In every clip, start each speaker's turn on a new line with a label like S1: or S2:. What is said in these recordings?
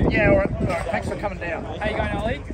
S1: Yeah, all right. Thanks for coming down.
S2: How you going, Ollie?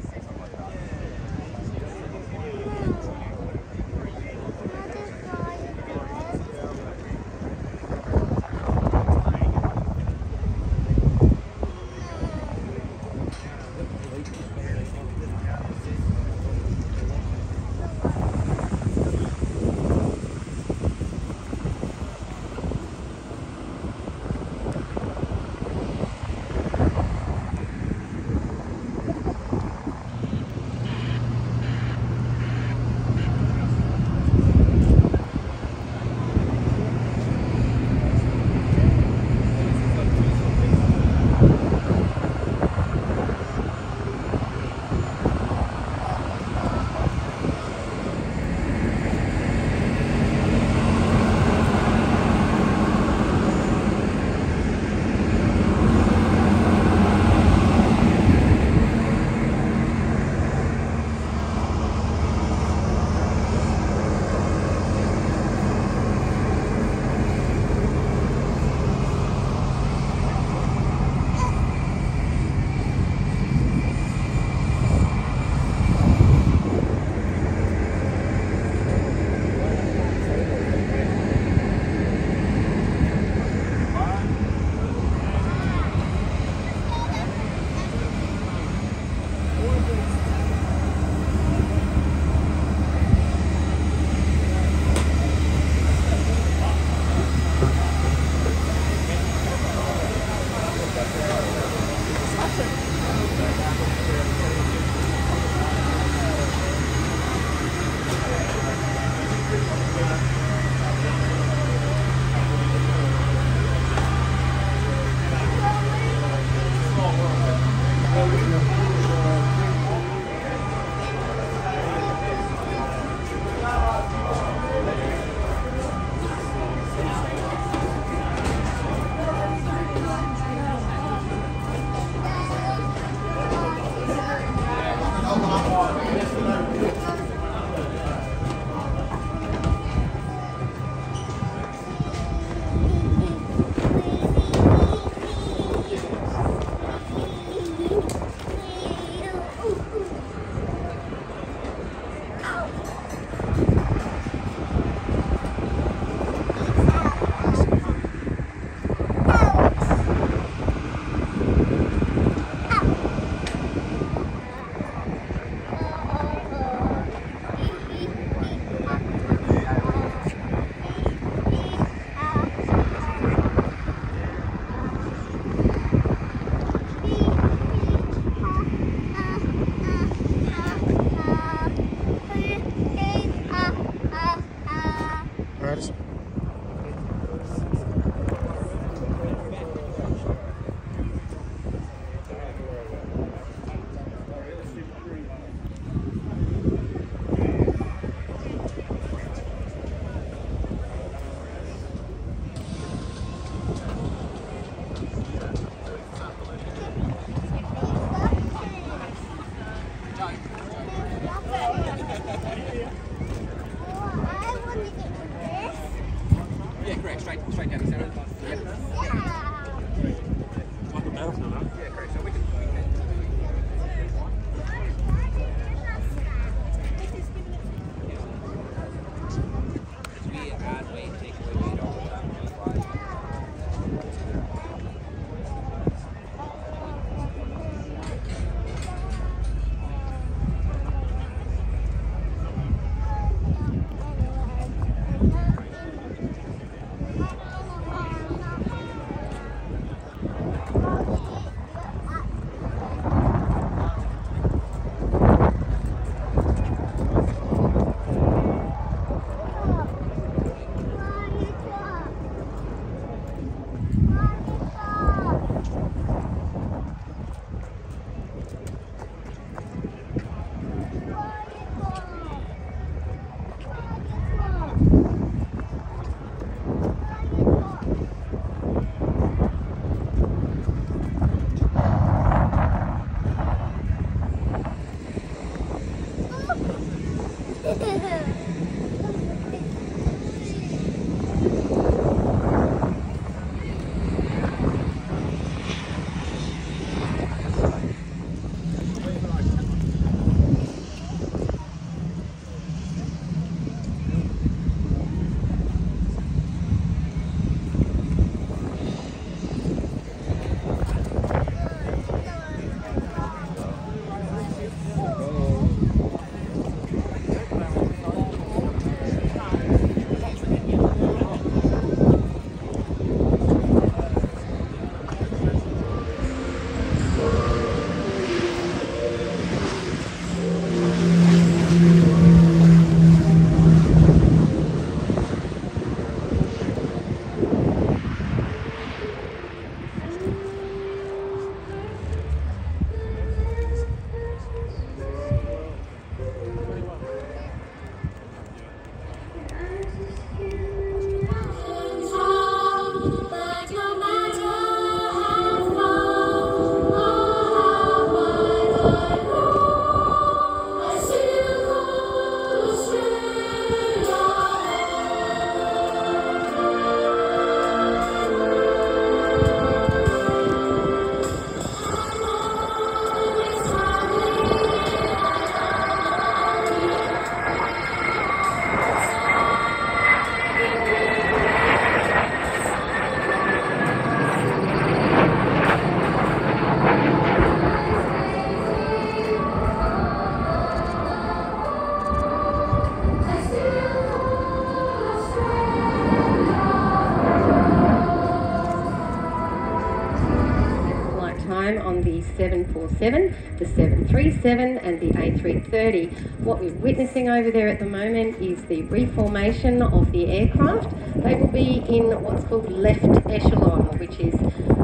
S2: the 747, the 737 and the A330. What we're witnessing over there at the moment is the reformation of the aircraft. They will be in what's called left echelon, which is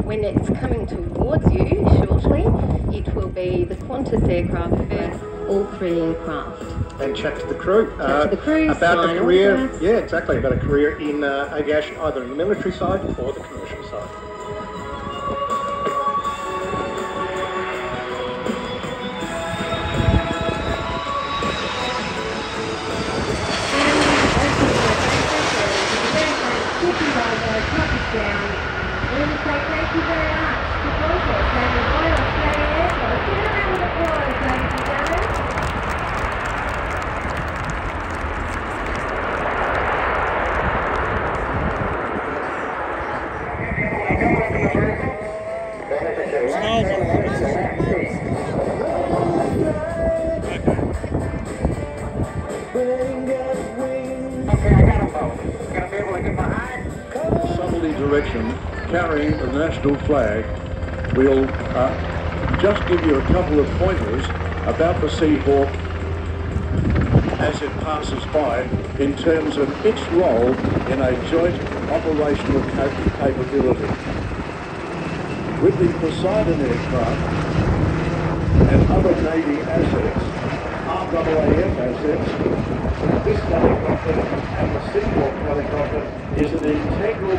S2: when it's coming towards you shortly, it will be the Qantas aircraft first, all three aircraft.
S3: And chat to the crew.
S2: Chat to the crew,
S3: about
S2: sign
S3: a career.
S2: autographs.
S3: Yeah, exactly, about a career in aviation, either in the military side or the commercial side.
S2: Thank you very much for Qantas and the Royal Australian Air Force. Give it a round of applause, ladies and gentlemen.
S4: Southerly direction, carrying the national flag. We'll just give you a couple of pointers about the Seahawk as it passes by in terms of its role in a joint operational capability. With the Poseidon aircraft and other Navy assets, RAAF assets, this helicopter and the Seahawk helicopter is an integral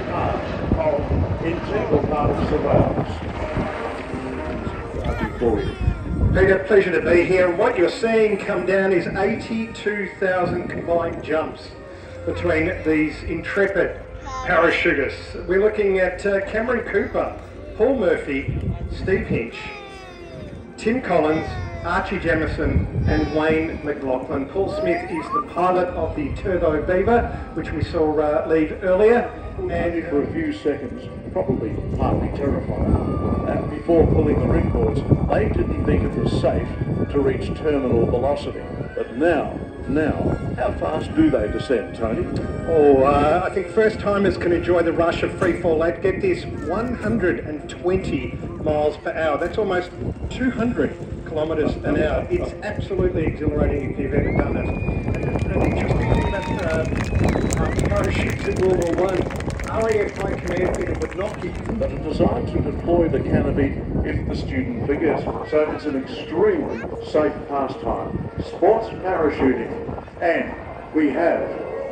S4: part of surveillance.
S3: Peter, pleasure to be here. And what you're seeing come down is 82,000 combined jumps between these intrepid parachutists. We're looking at Cameron Cooper, Paul Murphy, Steve Hinch, Tim Collins, Archie Jamieson and Wayne McLaughlin. Paul Smith is the pilot of the Turbo Beaver, which we saw leave earlier.
S4: And for a few seconds, probably partly terrified, before pulling the ripcords, they didn't think it was safe to reach terminal velocity. But now, how fast do they descend, Tony?
S3: I think first timers can enjoy the rush of free fall at, get this, 120 miles per hour. That's almost 200 kilometres an hour. It's absolutely exhilarating if you've ever done it. And an interesting thing about parachutes in World War I, RAF High Command Peter would not give them.
S4: But it's designed to deploy the canopy if the student forgets. So it's an extremely safe pastime. Sports parachuting. And we have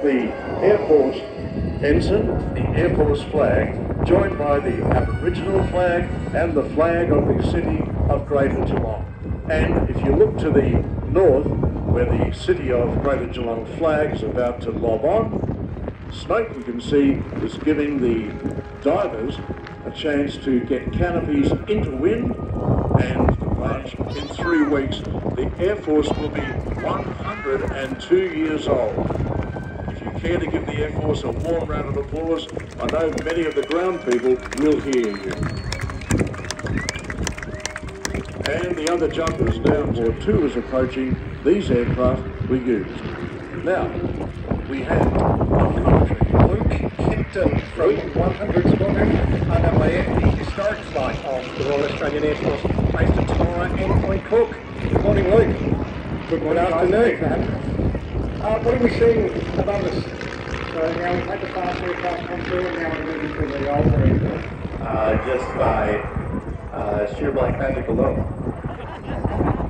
S4: the Air Force ensign, the Air Force flag, joined by the Aboriginal flag and the flag of the city of Greater Geelong. And if you look to the north, where the city of Greater Geelong flag is about to lob on, smoke you can see is giving the divers a chance to get canopies into wind and in 3 weeks the Air Force will be 102 years old. If you care to give the Air Force a warm round of applause, I know many of the ground people will hear you. And the other jumpers down board 2 is approaching. These aircraft were used. Now, we have
S3: Luke Kempton from 100 Squadron underway at the historic flight of the Royal Australian Air Force based at Tora and Point Cook. Good morning, Luke. Good afternoon. What are we seeing above us?
S5: So now we've had the fast aircraft come through and now we're moving to the older aircraft.
S6: Just by sheer black magic alone.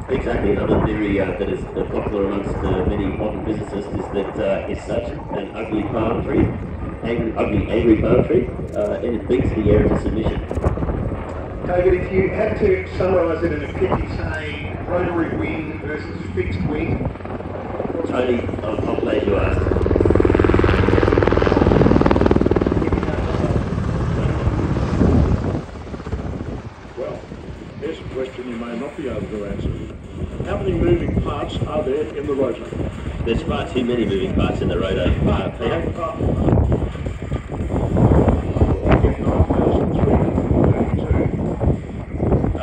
S6: Exactly. Another theory that is popular amongst many modern physicists is that it's such an ugly palm tree, angry palm tree, and it beats the air into submission.
S3: David, if you had to summarise it in a pithy, say, rotary wing versus fixed wing.
S6: Tony, I'm glad you asked.
S4: Well, here's a question you may not be able to answer. How many moving parts are there in the rotor?
S6: There's far too many moving parts in the rotor, Peter.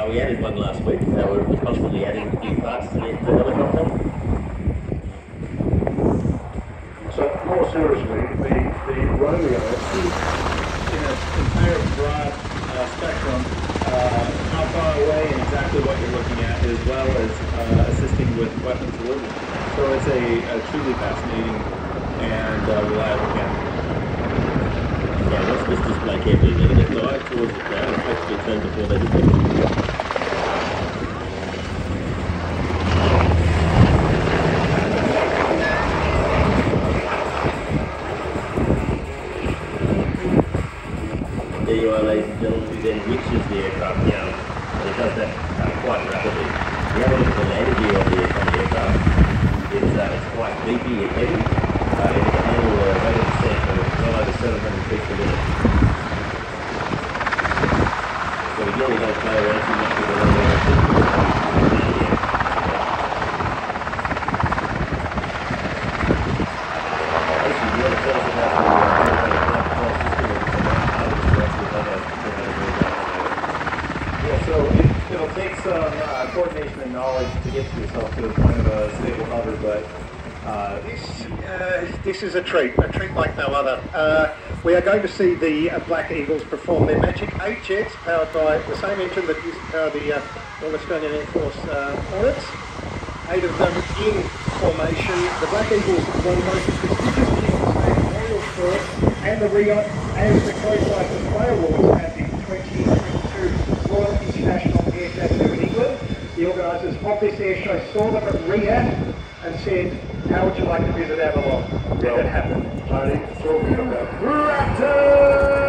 S6: We added one last week. We're constantly adding new parts to the helicopter.
S4: So, more seriously, the rodeo
S1: In a comparative broad spectrum, how far away and
S7: exactly what you're looking at, as well as assisting with weapons delivery. So it's a truly fascinating and reliable camera.
S6: Yeah, watch this display carefully. They're going to dive towards the crowd and hopefully turn before they hit them. There you are, ladies and gentlemen, who then reaches the aircraft down, and it does that quite rapidly. We have a look at the landing gear on the aircraft. It's quite beefy and heavy. It can handle a rate of descent of well over 700 feet per minute. So we really don't play around too much with the landing gear. Actually, do you want to tell us about
S7: So it'll take some coordination and knowledge to get yourself to the point of a stable hover, but
S3: this is a treat like no other. We are going to see the Black Eagles perform their Magic 8 jets, powered by the same engine that used to power the Royal Australian Air Force Hornets. 8 of them in formation. The Black Eagles won both the prestigious King's Name Royal Force and the Coast Guard Display Awards at the 2022 Royal International Air Show in England. The organisers of this air show saw them at Riyadh and said, how would you like to visit Avalon? Did that happen?
S4: Tony, talking about Raptor!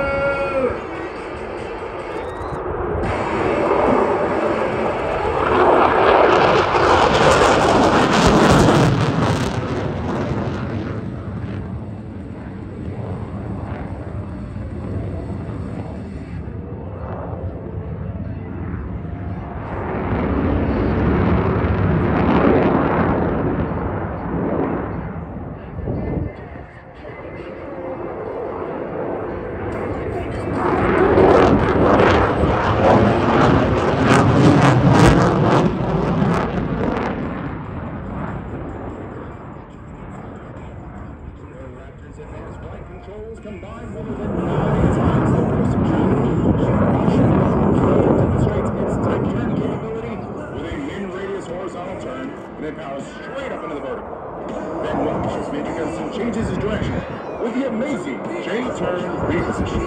S8: Combined more than 9 times the force of demonstrates its tight turn capability with a min-radius horizontal turn and then powers straight up into the vertical. Then watch as Major Gunnison changes his direction with the amazing J-turn reposition.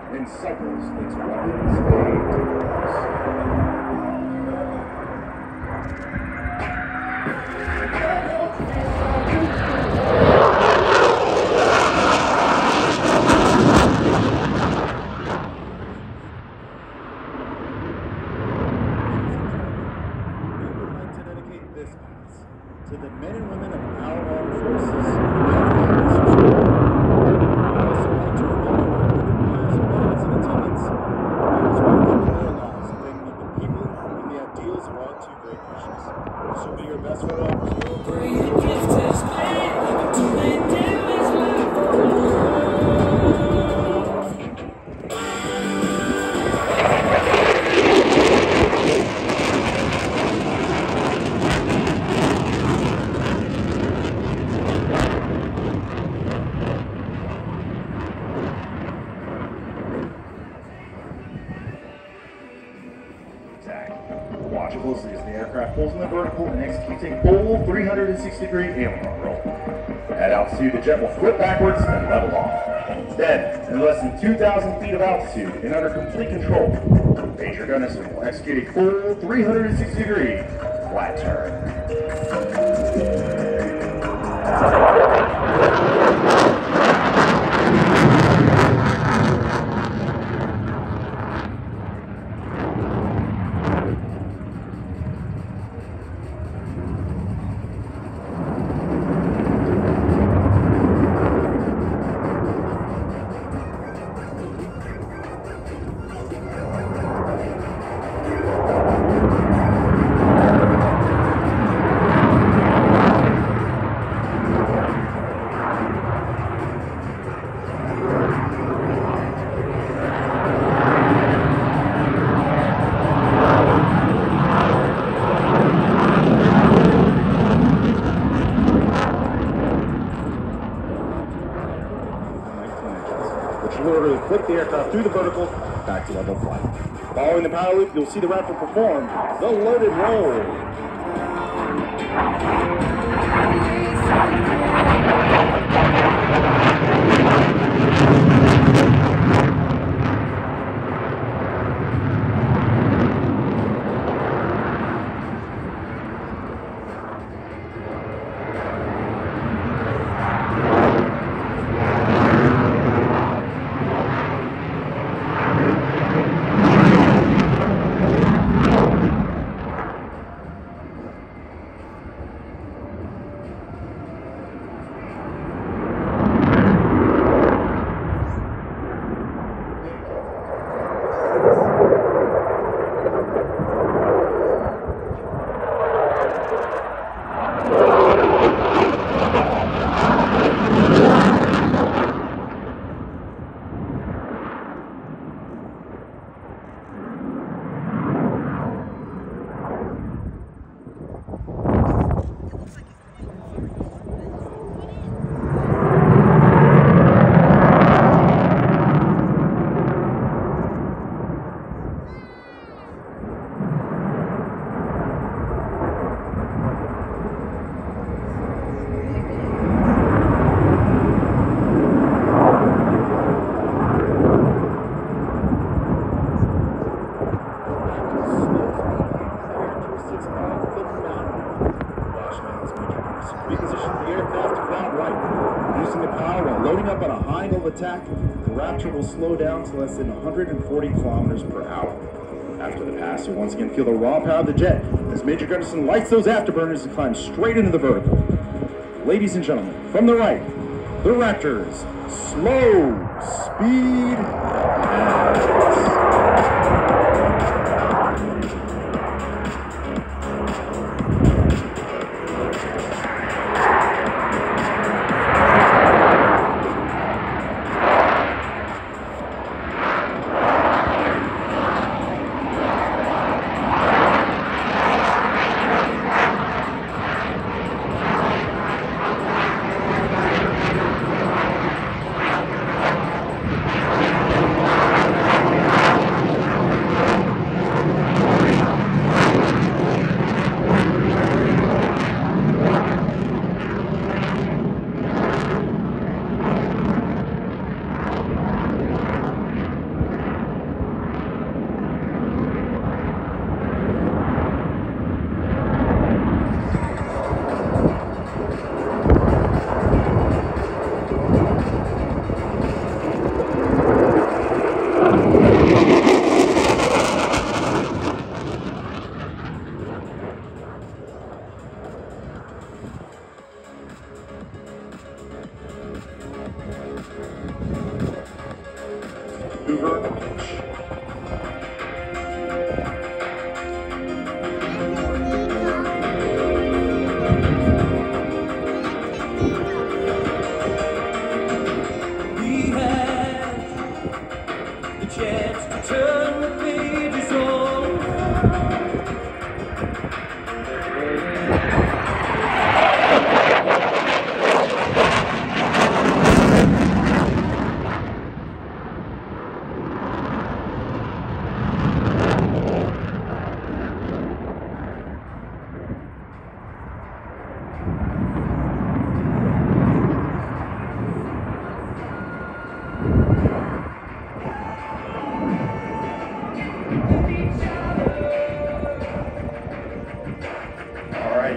S8: And cycles its weapons aimed to the men and women of our armed forces. Also, like to remember that when it comes to attendance, those who are given their lives, Launchables is the aircraft pulls in the vertical and executes a full 360-degree aileron roll. At altitude, the jet will flip backwards and level off. Instead, in less than 2,000 feet of altitude and under complete control, Major Gunnison will execute a full 360-degree flat turn. Flip the aircraft through the vertical, back to level flight. Following the power loop, you'll see the Raptor perform the loaded roll. Attack, the Raptor will slow down to less than 140 kilometers per hour. After the pass, you'll once again feel the raw power of the jet as Major Gunnison lights those afterburners and climbs straight into the vertical. Ladies and gentlemen, from the right, the Raptor's slow speed pass.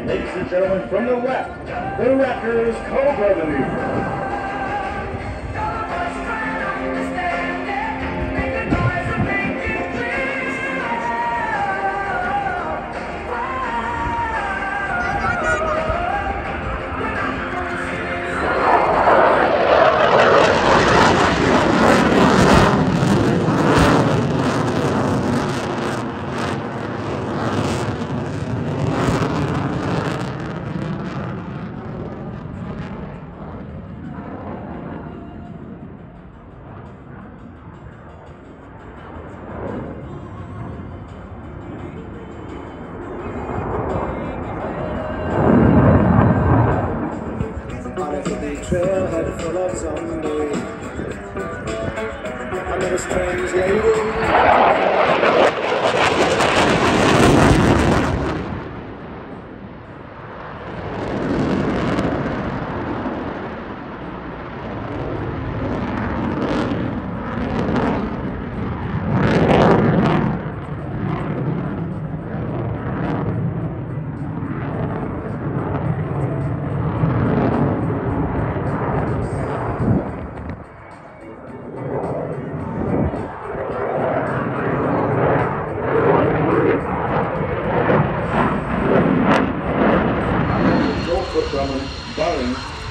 S4: And ladies and gentlemen, from the left, the Raptors Cobra maneuver.
S9: Trailhead full of zombies. I met a strange lady.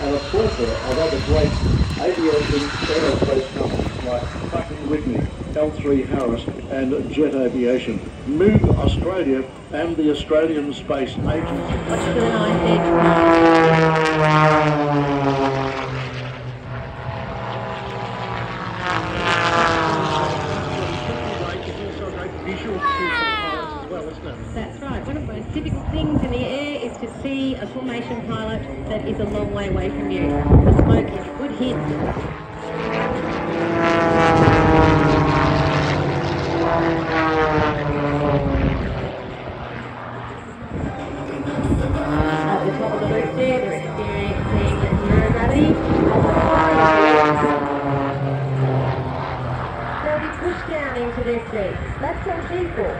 S4: And a plethora of other great aviation aerospace companies like Fucking Whitney, L3 Harris and Jet Aviation, Moog Australia and the Australian Space Agency.
S2: Watch for the knife edge. That's right. One of the most difficult things in the air is to see a formation pilot that is a long way away from you. The smoke is a good hint. At the top of the loop there, they're experiencing zero gravity. They'll be pushed down into their seats. That's so simple.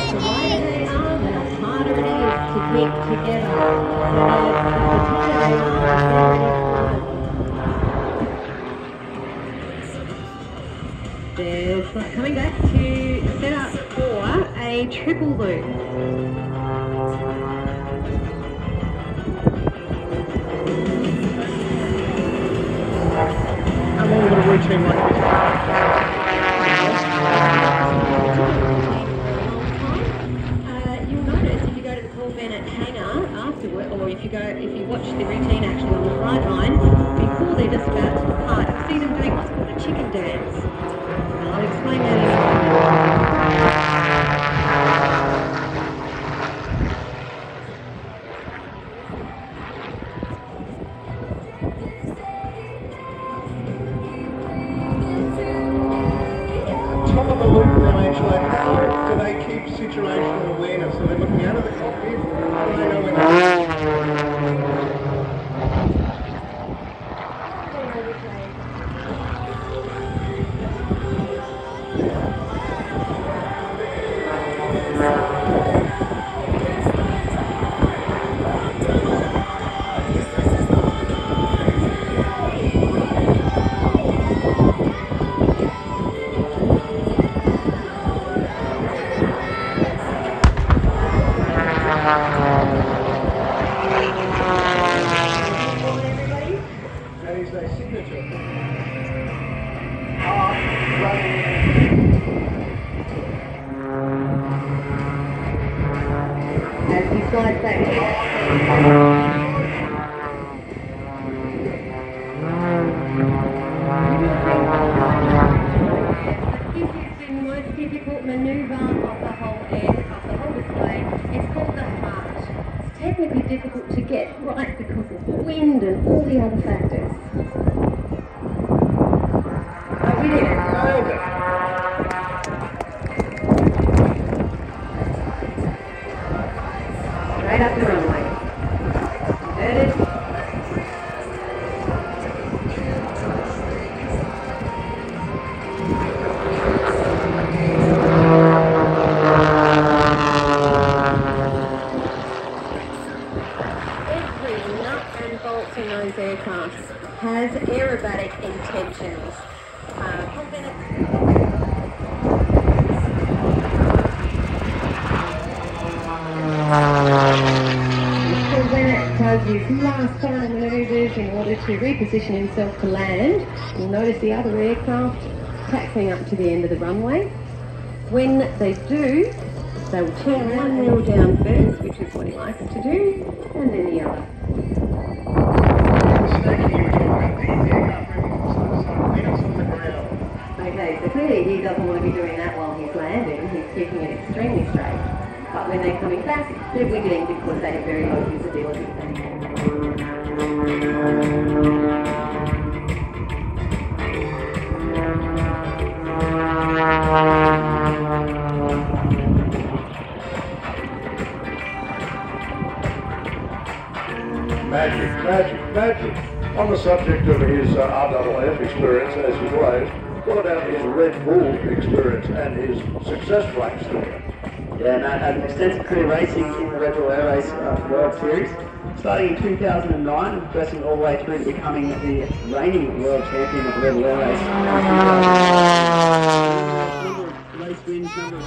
S2: The lighter they are, the harder it is to keep together. They're coming back to set up for a triple loop.
S5: How long would a routine like this
S2: you'll notice if you go to the Paul Bennett hangar afterward, or if you watch the routine actually on the flight line, before they're just about to depart, you see them doing what's called a chicken dance. And I'll explain that in a moment.
S5: top of the loop now, actually, how do they keep situational awareness? So they're looking out of the cockpit, how do they know when they're... That is their signature.
S2: As you slide back. This has been the most difficult manoeuvre of the whole aircraft, the whole display. It's called the heart. It's technically difficult to get right because of the wind and all the other factors. But we did it.
S5: Nailed it.
S2: Straight up the runway. Inverted. aircraft has aerobatic intentions. When it does his last final manoeuvres in order to reposition himself to land, you'll notice the other aircraft taxiing up to the end of the runway. When they do, they will turn one wheel down first, which is what he likes to do, and then the other. Okay, so clearly he doesn't want to be doing that while he's landing. He's keeping it extremely straight. But when they're coming back, they're wiggling because they have very low visibility.
S4: Magic, magic, magic. On the subject of his RFF experience as he was, what about his Red Bull experience and his success rates there?
S6: Yeah, Matt had an extensive career racing in the Red Bull Air Race World Series, starting in 2009, progressing all the way through to becoming the reigning world champion of the Red Bull Air Race. Race wins, number of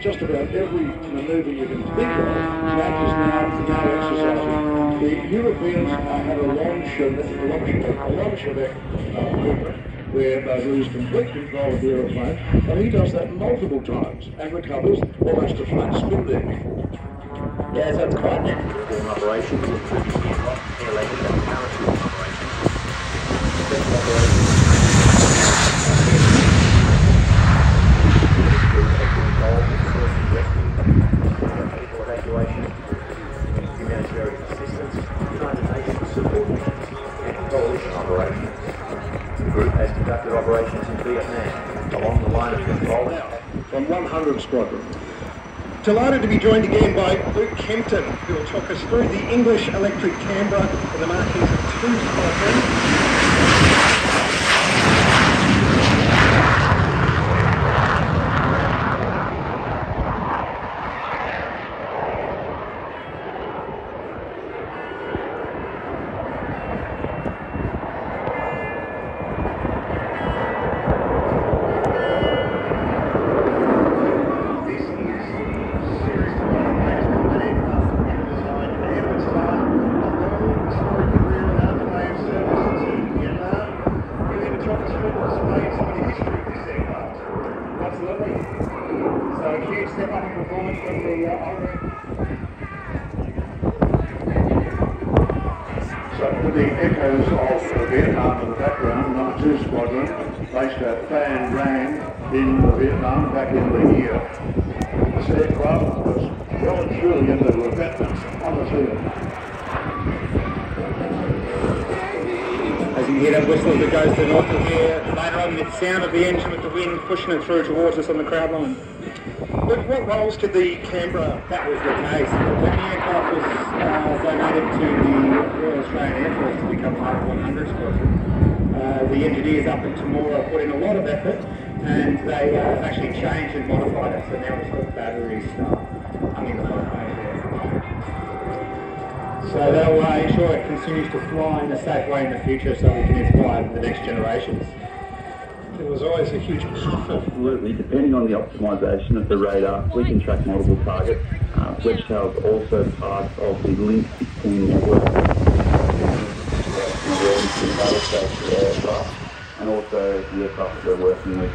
S4: Just about every manoeuvre you can think of, Mac is now exercising. The Europeans have a long chevet movement where they lose complete control of the aeroplane, and he does that multiple times and recovers almost a flat spin there.
S6: Yeah, so it's quite natural operations, including air landing and parachute operations. Special operations. Evacuation, humanitarian assistance, United Nations support missions, and coalition operations. The group has conducted operations in Vietnam along the line of control
S4: from 100 Squadron.
S5: Delighted to be joined again by Luke Kempton, who will talk us through the English Electric Canberra and the markings of 2 Squadrons.
S4: So with the echoes of Vietnam in the background, number 2 Squadron, based at Phan Rang in Vietnam back in the year. This aircraft was well and truly into the veterans on the field.
S10: As you hear that whistle as it goes to the north of here, later on the sound of the engine with the wind pushing it through towards us on the crowd line.
S3: But what roles did the Canberra...
S10: That was the case. When the aircraft was donated to the Royal Australian Air Force to become part of 100 Squadron, the engineers up in Temora put in a lot of effort, and they actually changed and modified it, so now it's got battery stuff hung in the front bay there. So that'll ensure it continues to fly in a safe way in the future, so we can inspire the next generations.
S3: There was always a huge puff of...
S11: Absolutely. Depending on the optimisation of the radar, we can track multiple targets. Wedgetail is also part of the Link 16 network. And also the aircraft that we're working with.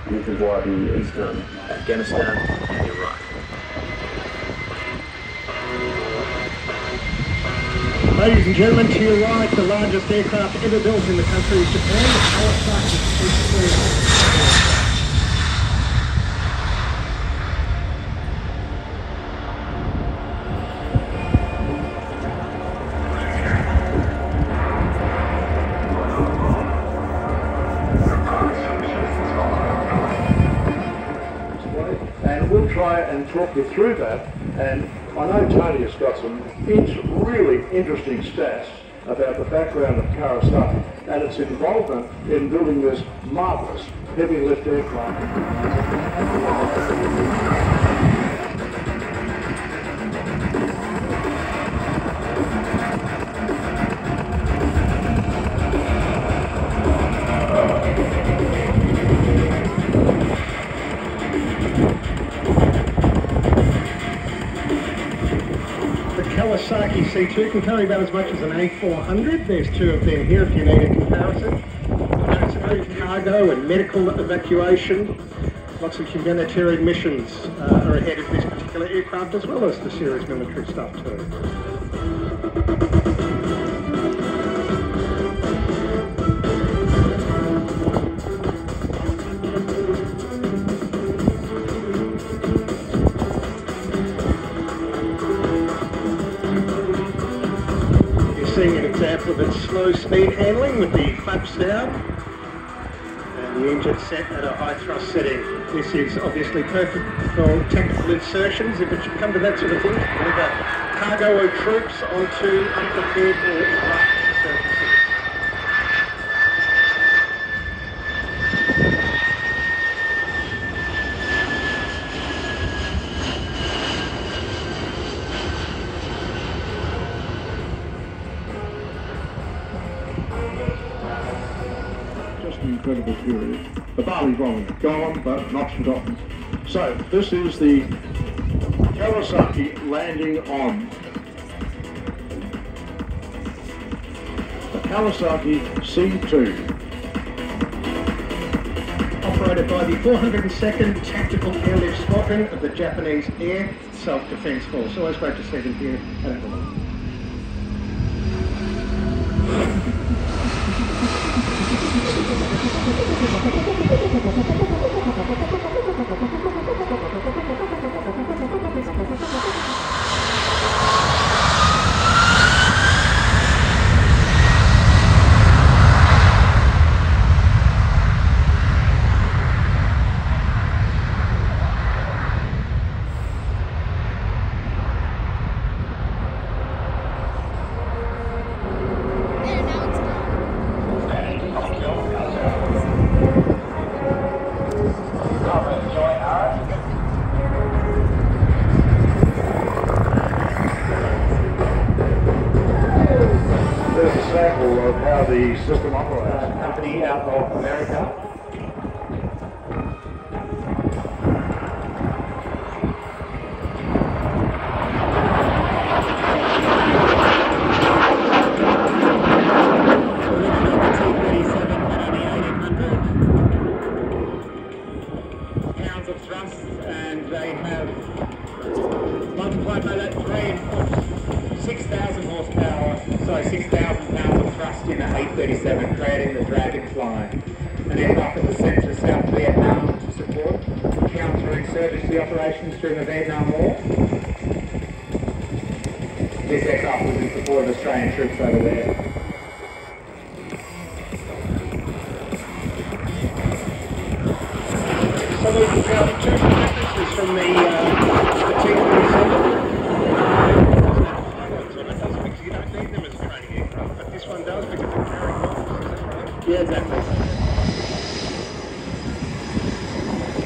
S11: And this is why the Eastern, Afghanistan and Iraq.
S3: Ladies and gentlemen, to your right, the largest aircraft ever built in the country of Japan, the Kawasaki C-3.
S4: And we'll try and talk you through that. And I know Tony has got some really interesting stats about the background of Kawasaki and its involvement in building this marvellous heavy lift aircraft.
S3: Kawasaki C2 can carry about as much as an A400. There's two of them here if you need a comparison. It's great cargo and medical evacuation. Lots of humanitarian missions are ahead of this particular aircraft, as well as the serious military stuff too. Seeing an example of its slow speed handling with the flaps down and the engine set at a high thrust setting. This is obviously perfect for tactical insertions if it should come to that sort of thing, to deliver cargo or troops onto unprepared or rough surfaces.
S4: Incredible period. The barley volume gone but not forgotten. So this is the Kawasaki landing on the Kawasaki C2.
S3: Operated by the 402nd Tactical Airlift Squadron of the Japanese Air Self-Defense Force. Always great to see them here at Adelaide.
S4: Of how the system operates.
S10: Company out of America. Pounds of thrust, and they have multiplied by that 6,000 horsepower, sorry, 6,000 pounds of thrust in the 837, creating the Dragonfly, an aircraft that was sent to South Vietnam to support counterinsurgency operations during the Vietnam War. This aircraft was in support of Australian troops over there.
S3: So
S5: these two practices from the team in New Zealand. Because you don't need them as training aircraft, but this one does because it's carrying bombs, is that right?
S10: Yeah, exactly.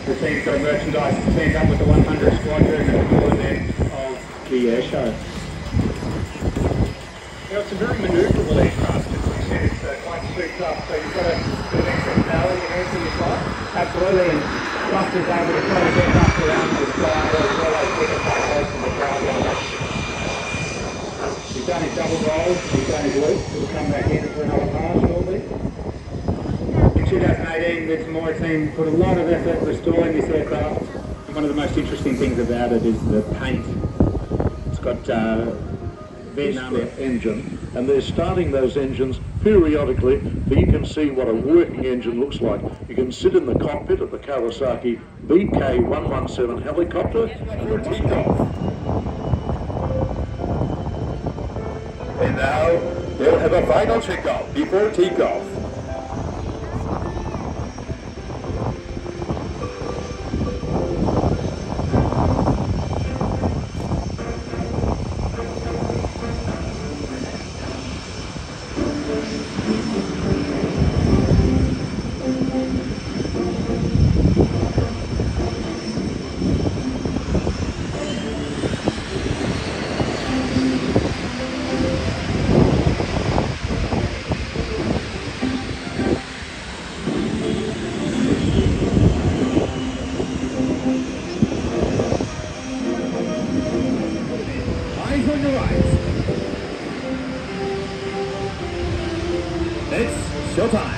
S10: The team's got a merchandise teamed up with the 100 Squadron at the northern end of the Airshow.
S5: You know, it's a very manoeuvrable aircraft, as we said. It's quite souped up, so you've got a bit of extra power in your hands when you fly.
S10: Absolutely, and Buster's able to throw the aircraft around with fire as well as get it quite close to the crowd level. He's done his double roll, he's done his loop, he'll come back in for another pass shortly. In 2018, the Temora team put a lot of effort restoring this aircraft. And one of the most interesting things about it is the paint. It's got Vietnam
S4: engine, and they're starting those engines periodically, so you can see what a working engine looks like. You can sit in the cockpit of the Kawasaki BK-117 helicopter.
S8: And now, they'll have a final checkout before takeoff.
S12: It's showtime.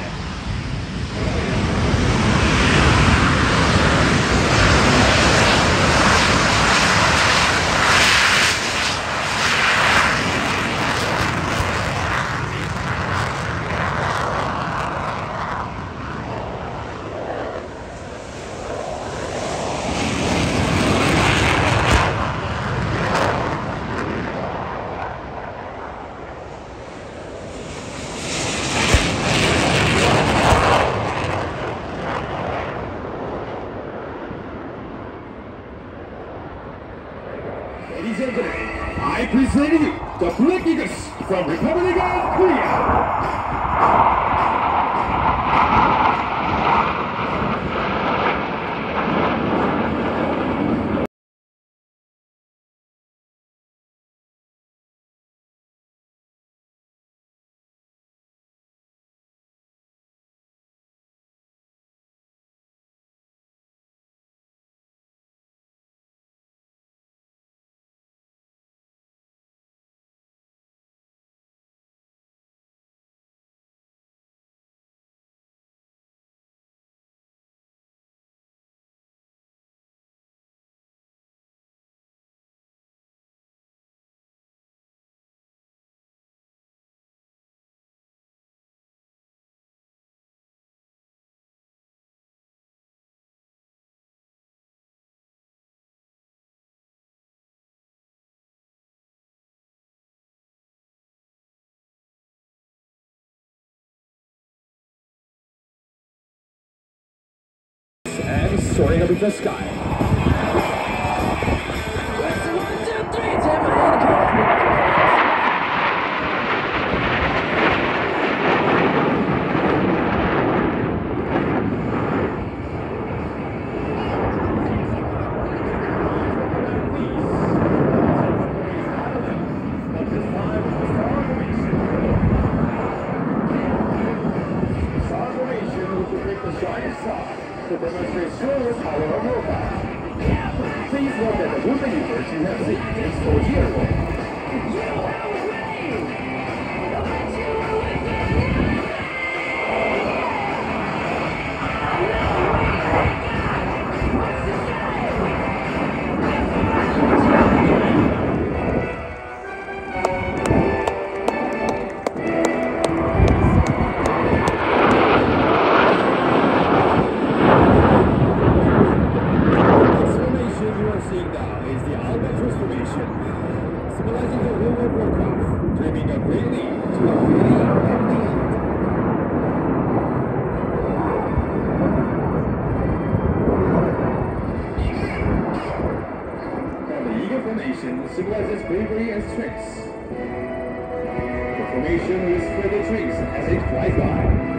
S12: Ladies and gentlemen, I present you the Black Eagles from Republic of Korea. And soaring up into the sky. One, two, three, tap my head. To demonstrate show power of robots. Please note that the moving universe you have seen is 4 years old. symbolizes bravery and strength. The formation will spread its wings as it flies by.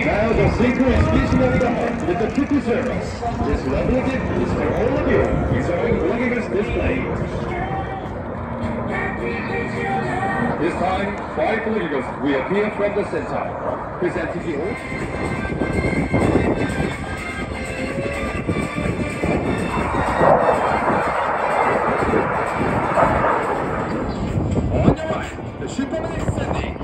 S12: Now the synchro is reaching over the heart with the triple service. This lovely gift is for all of you, enjoying Willinghurst display. This time, 5 Willinghurst will appear from the center. Presenting you on your right, the ship is descending.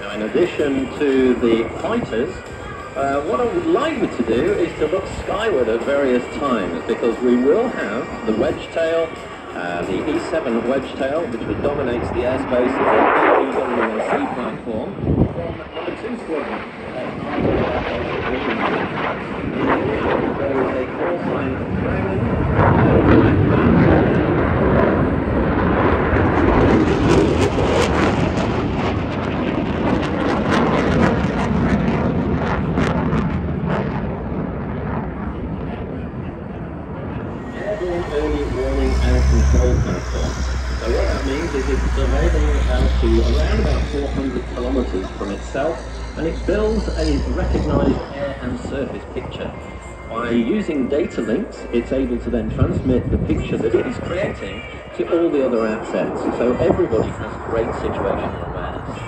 S6: Now, in addition to the fighters, what I would like you to do is to look skyward at various times, because we will have the wedge tail, the E7 wedge tail, which dominates the airspace of the EWC platform from number 2 squadron. There is a call sign Dragon. Early warning and control platform. So what that means is it's surveying out to around about 400 kilometers from itself, and it builds a recognized air and surface picture. By using data links, it's able to then transmit the picture that it is creating to all the other assets. So everybody has great situational awareness.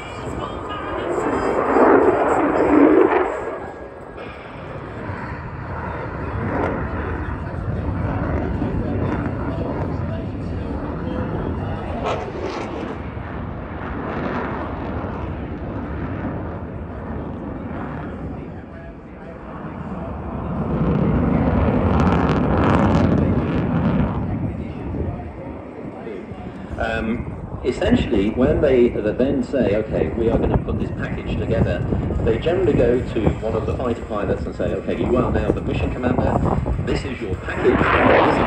S6: Essentially, when they then say, okay, we are going to put this package together, they generally go to one of the fighter pilots and say, okay, you are now the mission commander, this is your package, this is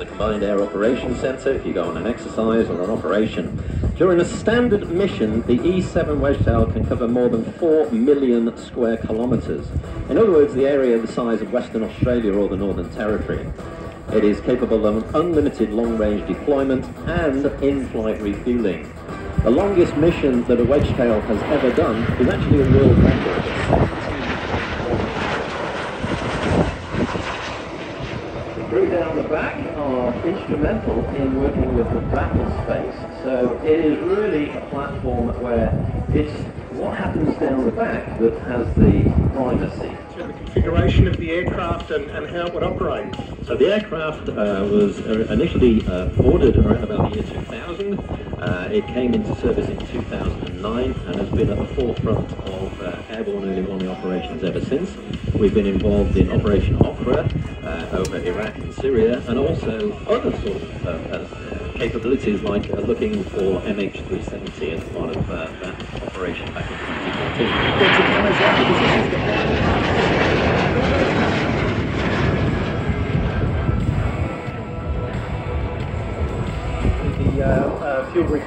S6: Combined Air Operations Centre if you go on an exercise or an operation. During a standard mission, the E7 wedge tail can cover more than 4 million square kilometres. In other words, the area the size of Western Australia or the Northern Territory. It is capable of unlimited long-range deployment and in-flight refuelling. The longest mission that a wedge tail has ever done is actually a world record. Through down the back are instrumental in working with the battle space. So it is really a platform where it's what happens down the back that has the primacy.
S3: So the configuration of the aircraft and how it would operate.
S6: So the aircraft was initially ordered around about the year 2000. It came into service in 2009 and has been at the forefront of airborne early warning operations ever since. We've been involved in Operation Okra over Iraq and Syria, and also other sort of capabilities like looking for MH370 as part of that operation back in
S1: 2014.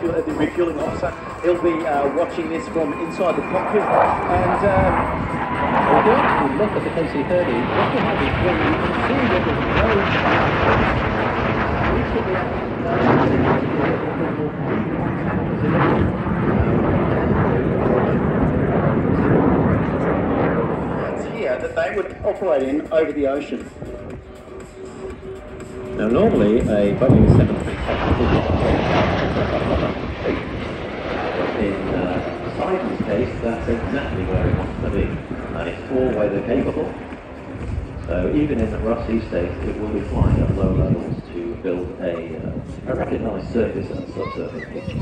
S1: The refueling officer, he'll be watching this from inside the cockpit, and we're going to look at the KC-30. What you have is when you can see that there's no here that they would operate in over the ocean.
S6: Now normally a Boeing 737 in Simon's case, that's exactly where it wants to be, and it's all weather capable. So even in the rough sea state, it will be flying at low levels to build a recognised surface and subsurface picture.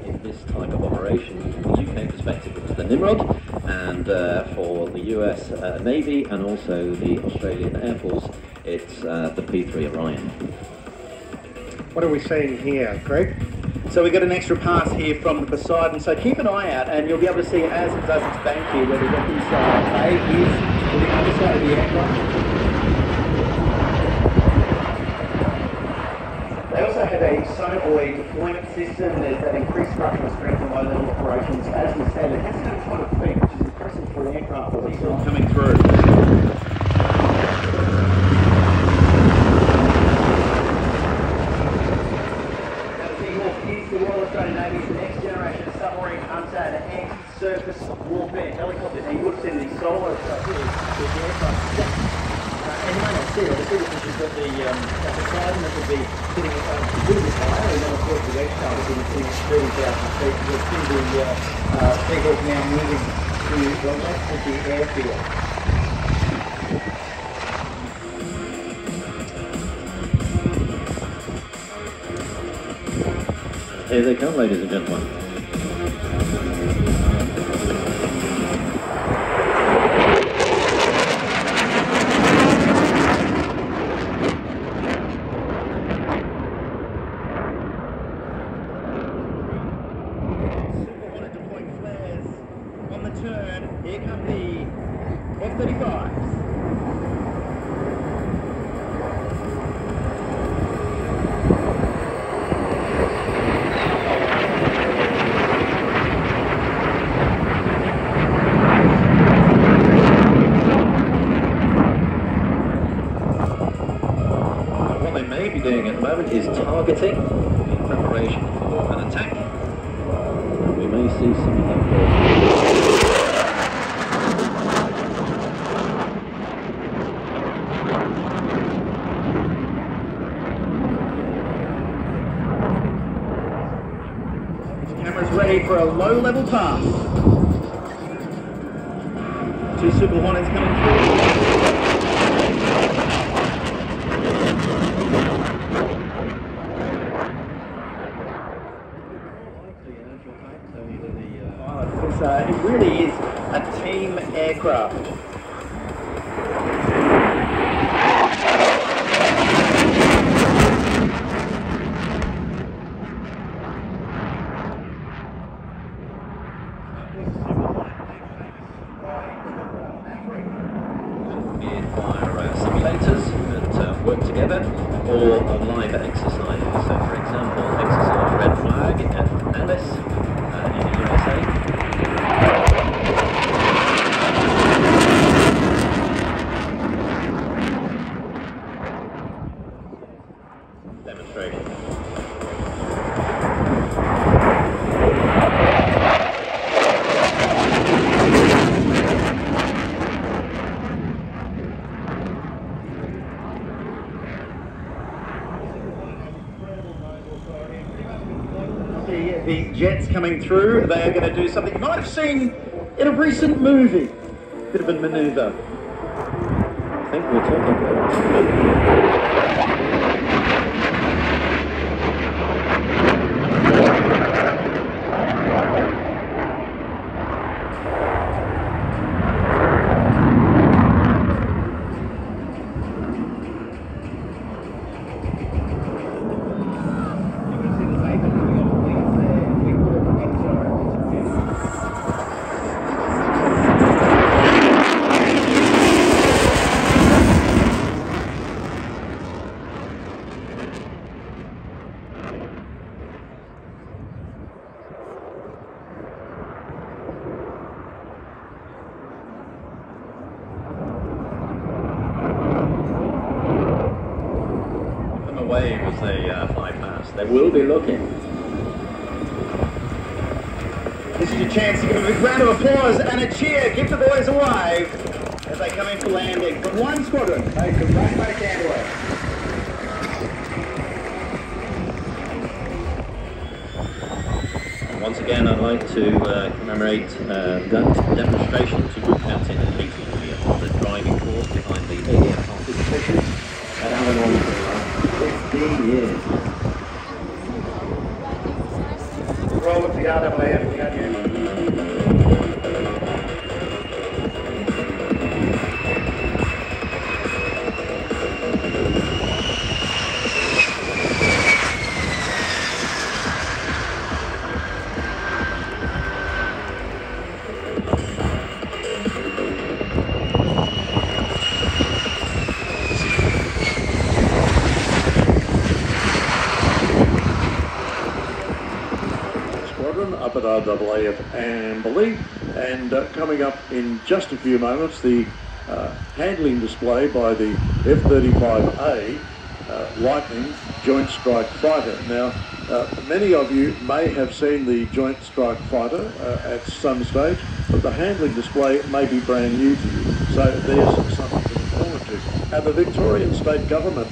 S6: In this type of operation, from the UK perspective, it was the Nimrod, and for the US Navy and also the Australian Air Force, it's the P3 Orion.
S3: What are we seeing here, Greg?
S1: So we've got an extra pass here from the Poseidon, so keep an eye out and you'll be able to see as it does its bank here where the weapons bay is to the underside of the aircraft. They also have a sonobuoy deployment system. There's that increased structural strength in low-level operations. As we said, it has that kind of thing, which is impressive for an aircraft that these are coming through. Now the Seahawk is the Royal Australian Navy's next generation surface warfare helicopters. You would have seen these solo stuff here with the aircraft. And you may not see it, obviously, because you've got the side that would be sitting a little bit higher, and then of course the wedge tail would be sitting at 30,000 feet. You'll see the Seahawk now moving to the left of the airfield.
S6: Here they come, ladies and gentlemen.
S1: On the turn, here come the F-35s.
S6: What they may be doing at the moment is targeting in preparation for an attack. We may see some of that.
S1: Camera's ready for a low-level pass. Two Super Hornets coming through. It really is a team aircraft.
S6: Simulators that work together, or live exercises. So, for example, exercise Red Flag at Alice in the USA. Demonstration.
S1: The jets coming through, they are going to do something you might have seen in a recent movie. Bit of a manoeuvre.
S6: I think we're talking about wave as they fly past. They will be looking.
S1: This is your chance to give a big round of applause and a cheer. Give the boys a wave as they come in for landing. From one squadron, they come right back Andrew.
S6: Once again, I'd like to commemorate that demonstration to group captain and KTP on the driving course behind the ADF participation at Alan Warren for the last 15 years.
S3: Roll with the RAAF, can you?
S4: Up at RAAF Amberley, and coming up in just a few moments, the handling display by the F-35A Lightning Joint Strike Fighter. Now, many of you may have seen the Joint Strike Fighter at some stage, but the handling display may be brand new to you, so there's something to look forward to. And the Victorian State Government,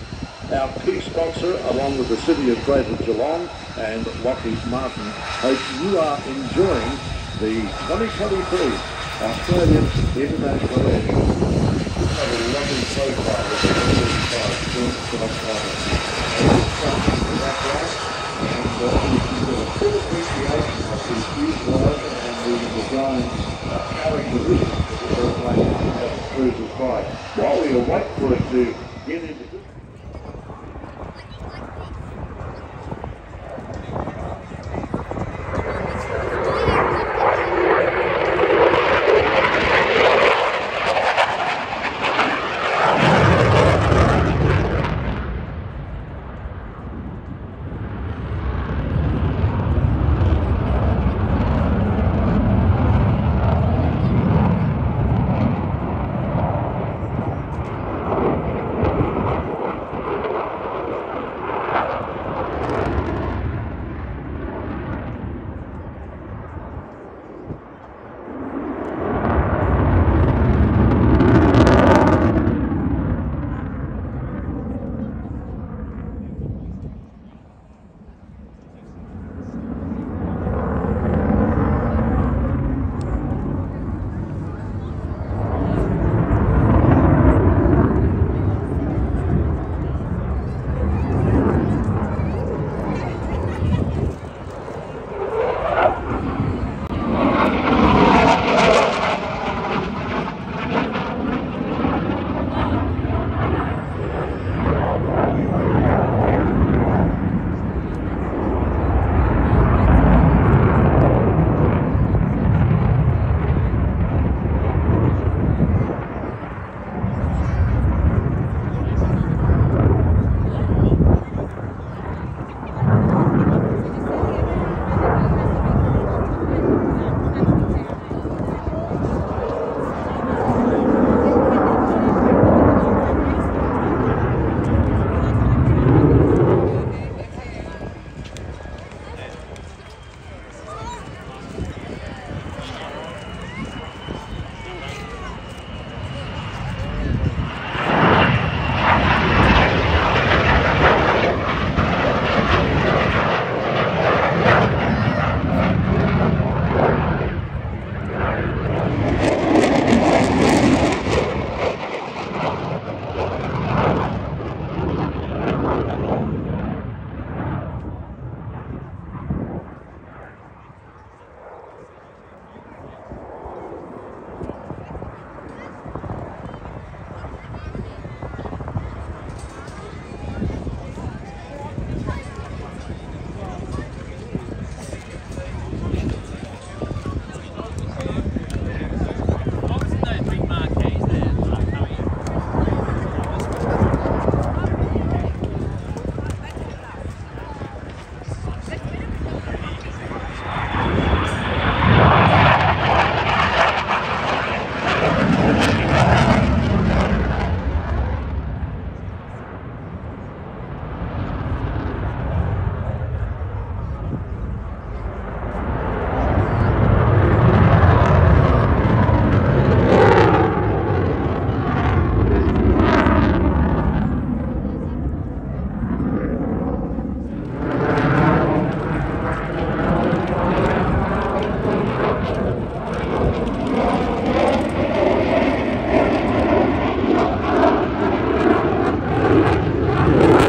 S4: our key sponsor, along with the City of Greater Geelong and Lockheed Martin, hope you are enjoying the 2023 Australian International Airshow. We've had a lovely profile of the 35 Joint Strike Fighter. And we can get a full appreciation of the fuselage and the design characteristics that the airplane has proved to fight. While we await for it to get into